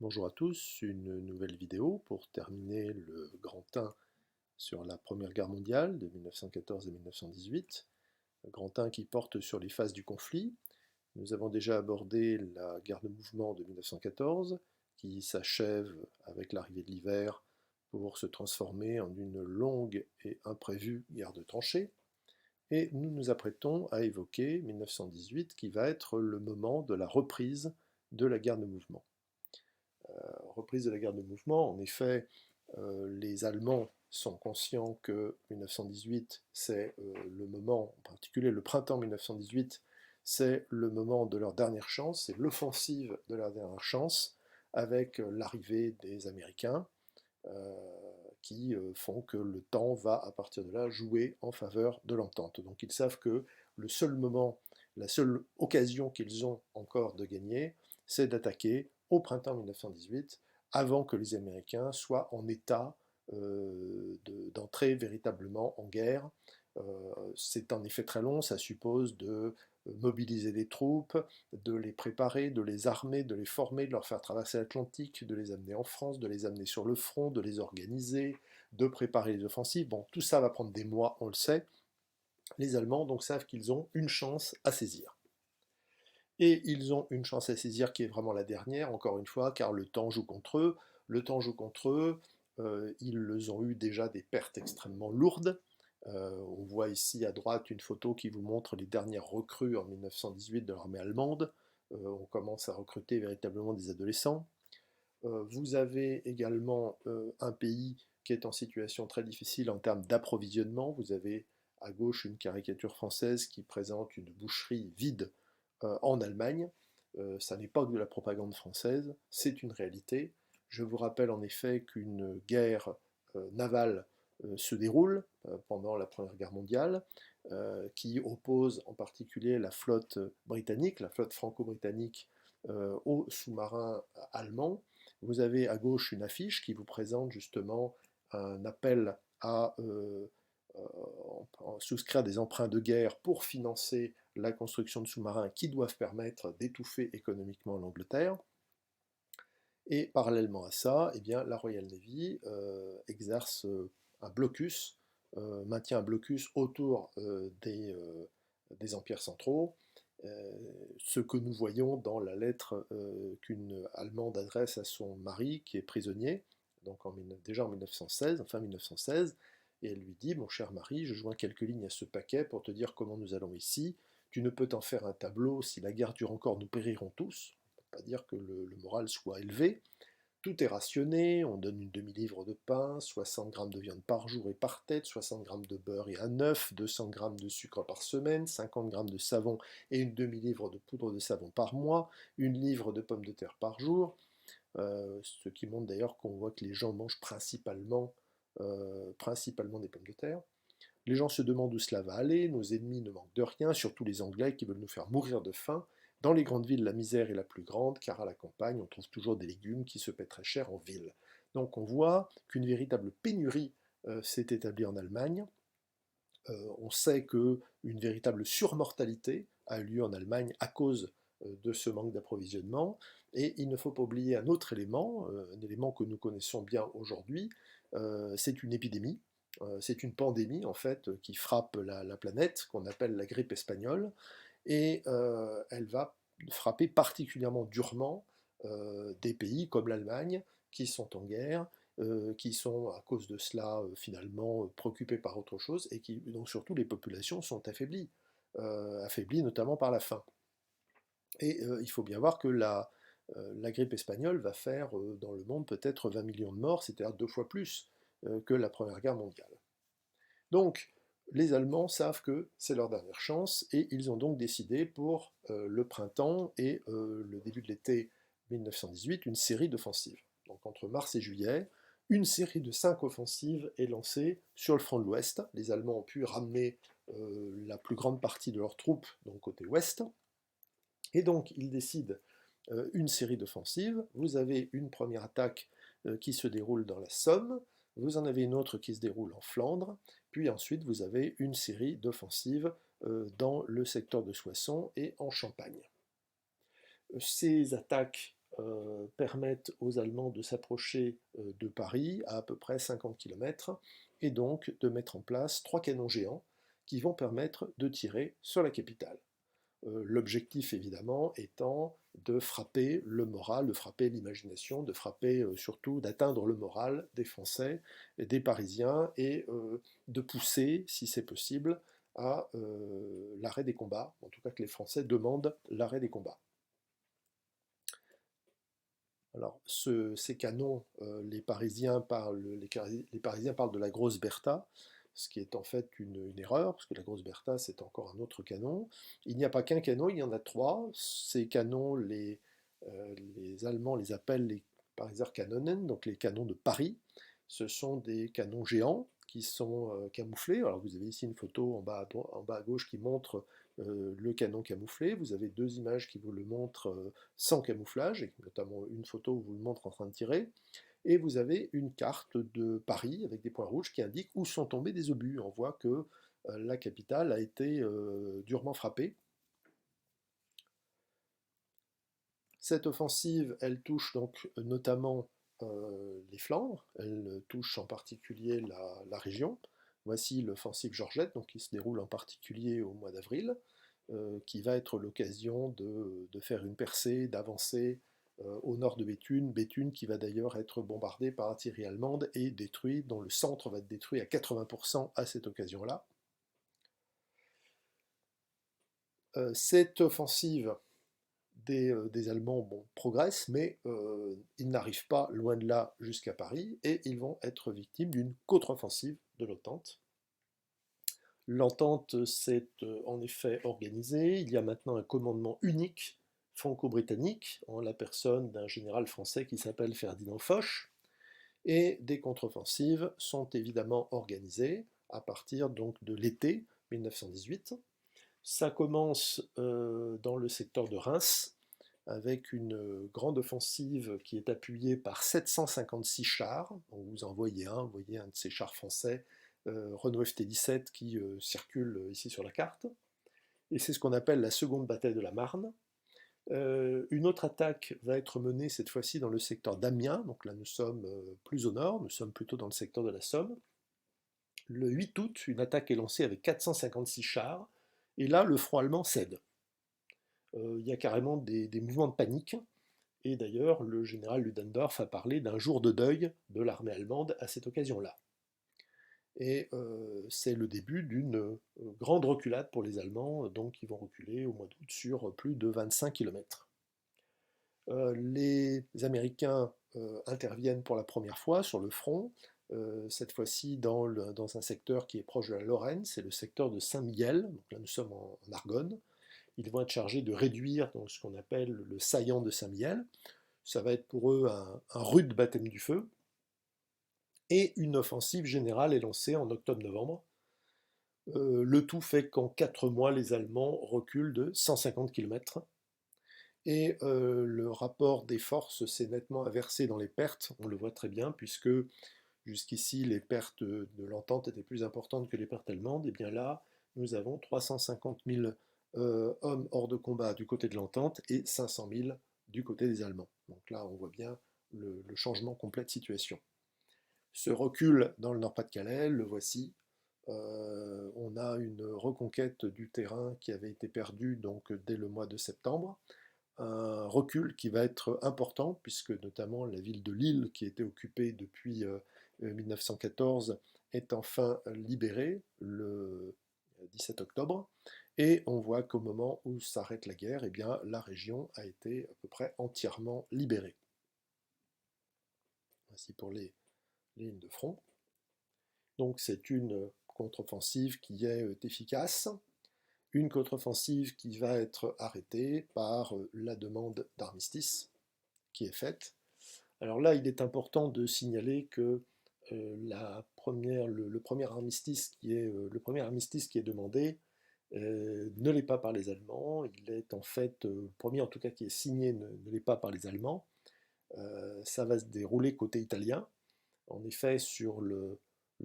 Bonjour à tous, une nouvelle vidéo pour terminer le Grand 1 sur la Première Guerre mondiale de 1914 à 1918. Le Grand 1 qui porte sur les phases du conflit. Nous avons déjà abordé la guerre de mouvement de 1914 qui s'achève avec l'arrivée de l'hiver pour se transformer en une longue et imprévue guerre de tranchées. Et nous nous apprêtons à évoquer 1918 qui va être le moment de la reprise de la guerre de mouvement. Reprise de la guerre de mouvement, en effet, les Allemands sont conscients que 1918, c'est le moment, en particulier le printemps 1918, c'est le moment de leur dernière chance, c'est l'offensive de leur dernière chance, avec l'arrivée des Américains, euh, qui font que le temps va, à partir de là, jouer en faveur de l'entente. Donc ils savent que le seul moment, la seule occasion qu'ils ont encore de gagner, c'est d'attaquer au printemps 1918, avant que les Américains soient en état d'entrer véritablement en guerre. C'est en effet très long, ça suppose de mobiliser les troupes, de les préparer, de les armer, de les former, de leur faire traverser l'Atlantique, de les amener en France, de les amener sur le front, de les organiser, de préparer les offensives. Bon, tout ça va prendre des mois, on le sait. Les Allemands donc savent qu'ils ont une chance à saisir. Et ils ont une chance à saisir qui est vraiment la dernière, encore une fois, car le temps joue contre eux. Le temps joue contre eux, ils ont eu déjà des pertes extrêmement lourdes. On voit ici à droite une photo qui vous montre les dernières recrues en 1918 de l'armée allemande. On commence à recruter véritablement des adolescents. Vous avez également un pays qui est en situation très difficile en termes d'approvisionnement. Vous avez à gauche une caricature française qui présente une boucherie vide en Allemagne. Ça n'est pas de la propagande française, c'est une réalité. Je vous rappelle en effet qu'une guerre navale se déroule pendant la Première Guerre mondiale, qui oppose en particulier la flotte britannique, la flotte franco-britannique, aux sous-marins allemands. Vous avez à gauche une affiche qui vous présente justement un appel à souscrire des emprunts de guerre pour financer la construction de sous-marins qui doivent permettre d'étouffer économiquement l'Angleterre. Et parallèlement à ça, eh bien, la Royal Navy exerce un blocus, maintient un blocus autour des empires centraux, ce que nous voyons dans la lettre qu'une Allemande adresse à son mari qui est prisonnier, donc déjà en 1916, fin 1916, et elle lui dit: Mon cher mari, je joins quelques lignes à ce paquet pour te dire comment nous allons ici. Tu ne peux t'en faire un tableau, si la guerre dure encore, nous périrons tous. On ne peut pas dire que le moral soit élevé. Tout est rationné, on donne une demi-livre de pain, 60 grammes de viande par jour et par tête, 60 grammes de beurre et un œuf, 200 grammes de sucre par semaine, 50 grammes de savon et une demi-livre de poudre de savon par mois, une livre de pommes de terre par jour, ce qui montre d'ailleurs qu'on voit que les gens mangent principalement des pommes de terre. Les gens se demandent où cela va aller, nos ennemis ne manquent de rien, surtout les Anglais qui veulent nous faire mourir de faim. Dans les grandes villes, la misère est la plus grande, car à la campagne, on trouve toujours des légumes qui se paient très cher en ville. Donc on voit qu'une véritable pénurie s'est établie en Allemagne. On sait qu'une véritable surmortalité a eu lieu en Allemagne à cause de ce manque d'approvisionnement. Et il ne faut pas oublier un autre élément, un élément que nous connaissons bien aujourd'hui, c'est une épidémie. C'est une pandémie en fait qui frappe la planète, qu'on appelle la grippe espagnole, et elle va frapper particulièrement durement des pays comme l'Allemagne qui sont en guerre, qui sont à cause de cela finalement préoccupés par autre chose, et qui donc surtout les populations sont affaiblies, affaiblies notamment par la faim. Et il faut bien voir que la grippe espagnole va faire dans le monde peut-être 20 millions de morts, c'est-à-dire 2 fois plus que la Première Guerre mondiale. Donc, les Allemands savent que c'est leur dernière chance et ils ont donc décidé pour le printemps et le début de l'été 1918 une série d'offensives. Donc entre mars et juillet, une série de 5 offensives est lancée sur le front de l'Ouest. Les Allemands ont pu ramener la plus grande partie de leurs troupes donc côté ouest. Et donc ils décident une série d'offensives. Vous avez une première attaque qui se déroule dans la Somme, vous en avez une autre qui se déroule en Flandre, puis ensuite vous avez une série d'offensives dans le secteur de Soissons et en Champagne. Ces attaques permettent aux Allemands de s'approcher de Paris à peu près 50 km et donc de mettre en place 3 canons géants qui vont permettre de tirer sur la capitale. L'objectif évidemment étant de frapper le moral, de frapper l'imagination, de frapper surtout, d'atteindre le moral des Français, et des Parisiens et de pousser, si c'est possible, à l'arrêt des combats, en tout cas que les Français demandent l'arrêt des combats. Alors, ces canons, les Parisiens parlent de la Grosse Bertha, ce qui est en fait une erreur, parce que la Grosse Bertha, c'est encore un autre canon. Il n'y a pas qu'un canon, il y en a trois. Ces canons, les Allemands les appellent les Pariser Kanonen, donc les canons de Paris. Ce sont des canons géants qui sont camouflés. Alors, vous avez ici une photo en bas à gauche qui montre le canon camouflé. Vous avez deux images qui vous le montrent sans camouflage, et notamment une photo où vous le montre en train de tirer. Et vous avez une carte de Paris avec des points rouges qui indiquent où sont tombés des obus. On voit que la capitale a été durement frappée. Cette offensive, elle touche donc notamment les Flandres, elle touche en particulier la région. Voici l'offensive Georgette, donc qui se déroule en particulier au mois d'avril, qui va être l'occasion de faire une percée, d'avancer au nord de Béthune, Béthune qui va d'ailleurs être bombardée par l'artillerie allemande et détruit, dont le centre va être détruit à 80% à cette occasion-là. Cette offensive des Allemands progressent, mais ils n'arrivent pas loin de là jusqu'à Paris, et ils vont être victimes d'une contre-offensive de l'Entente. L'Entente s'est en effet organisée, il y a maintenant un commandement unique franco-britannique, en la personne d'un général français qui s'appelle Ferdinand Foch, et des contre-offensives sont évidemment organisées à partir donc de l'été 1918. Ça commence dans le secteur de Reims, avec une grande offensive qui est appuyée par 756 chars. Donc vous en voyez un, vous voyez un de ces chars français, Renault FT-17, qui circule ici sur la carte. Et c'est ce qu'on appelle la seconde bataille de la Marne. Une autre attaque va être menée cette fois-ci dans le secteur d'Amiens, donc là nous sommes plus au nord, nous sommes plutôt dans le secteur de la Somme. Le 8 août, une attaque est lancée avec 456 chars, et là le front allemand cède. Il y a carrément des mouvements de panique, et d'ailleurs le général Ludendorff a parlé d'un jour de deuil de l'armée allemande à cette occasion-là. Et c'est le début d'une grande reculade pour les Allemands, donc ils vont reculer au mois d'août sur plus de 25 km. Les Américains interviennent pour la première fois sur le front, cette fois-ci dans un secteur qui est proche de la Lorraine, c'est le secteur de Saint-Mihiel, donc là nous sommes en Argonne. Ils vont être chargés de réduire donc, ce qu'on appelle le saillant de Saint-Mihiel. Ça va être pour eux un rude baptême du feu. Et une offensive générale est lancée en octobre-novembre. Le tout fait qu'en 4 mois, les Allemands reculent de 150 km. Et le rapport des forces s'est nettement inversé dans les pertes, on le voit très bien, puisque jusqu'ici les pertes de l'Entente étaient plus importantes que les pertes allemandes, et bien là, nous avons 350 000 hommes hors de combat du côté de l'Entente et 500 000 du côté des Allemands. Donc là, on voit bien le changement complet de situation. Ce recul dans le Nord-Pas-de-Calais, le voici. On a une reconquête du terrain qui avait été perdu donc, dès le mois de septembre. Un recul qui va être important, puisque notamment la ville de Lille, qui était occupée depuis 1914, est enfin libérée le 17 octobre. Et on voit qu'au moment où s'arrête la guerre, eh bien, la région a été à peu près entièrement libérée. Voici pour les lignes de front. Donc c'est une contre-offensive qui est efficace, une contre-offensive qui va être arrêtée par la demande d'armistice qui est faite. Alors là, il est important de signaler que le premier armistice qui est demandé ne l'est pas par les Allemands. Il est en fait, le premier en tout cas qui est signé ne l'est pas par les Allemands. Ça va se dérouler côté italien. En effet, sur le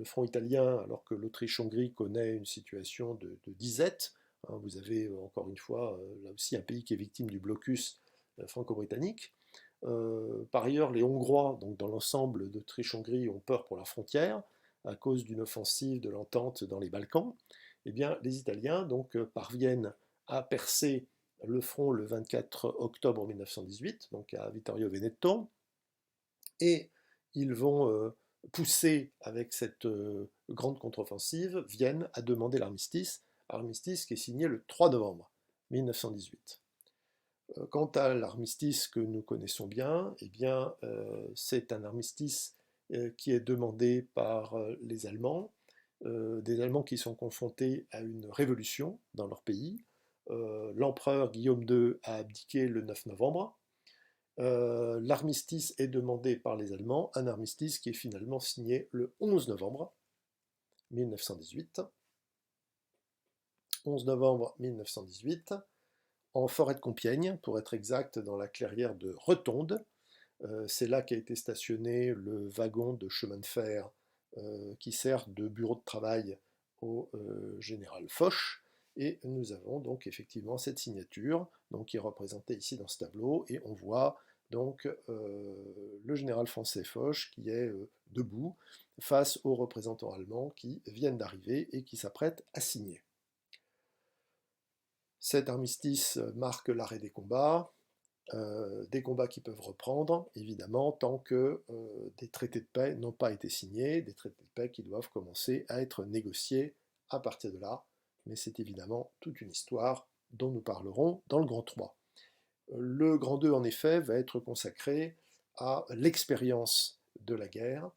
front italien, alors que l'Autriche-Hongrie connaît une situation de disette, hein, vous avez encore une fois là aussi un pays qui est victime du blocus franco-britannique. Par ailleurs, les Hongrois, donc dans l'ensemble d'Autriche-Hongrie, ont peur pour leur frontière à cause d'une offensive de l'entente dans les Balkans. Eh bien, les Italiens donc, parviennent à percer le front le 24 octobre 1918, donc à Vittorio Veneto, et ils vont pousser avec cette grande contre-offensive Vienne à demander l'armistice qui est signé le 3 novembre 1918. Quant à l'armistice que nous connaissons bien, eh bien, c'est un armistice qui est demandé par les Allemands, des Allemands qui sont confrontés à une révolution dans leur pays. L'empereur Guillaume II a abdiqué le 9 novembre. L'armistice est demandé par les Allemands, un armistice qui est finalement signé le 11 novembre 1918. 11 novembre 1918, en forêt de Compiègne, pour être exact, dans la clairière de Retonde. C'est là qu'a été stationné le wagon de chemin de fer qui sert de bureau de travail au général Foch. Et nous avons donc effectivement cette signature donc, qui est représentée ici dans ce tableau. Et on voit donc le général français Foch qui est debout face aux représentants allemands qui viennent d'arriver et qui s'apprêtent à signer. Cet armistice marque l'arrêt des combats qui peuvent reprendre, évidemment, tant que des traités de paix n'ont pas été signés, des traités de paix qui doivent commencer à être négociés à partir de là. Mais c'est évidemment toute une histoire dont nous parlerons dans le Grand 3. Le Grand 2, en effet, va être consacré à l'expérience de la guerre,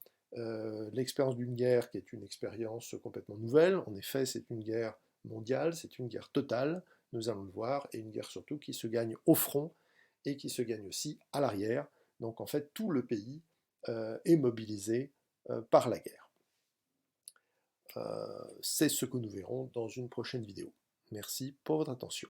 l'expérience d'une guerre qui est une expérience complètement nouvelle. En effet, c'est une guerre mondiale, c'est une guerre totale, nous allons le voir, et une guerre surtout qui se gagne au front et qui se gagne aussi à l'arrière. Donc en fait, tout le pays est mobilisé par la guerre. C'est ce que nous verrons dans une prochaine vidéo. Merci pour votre attention.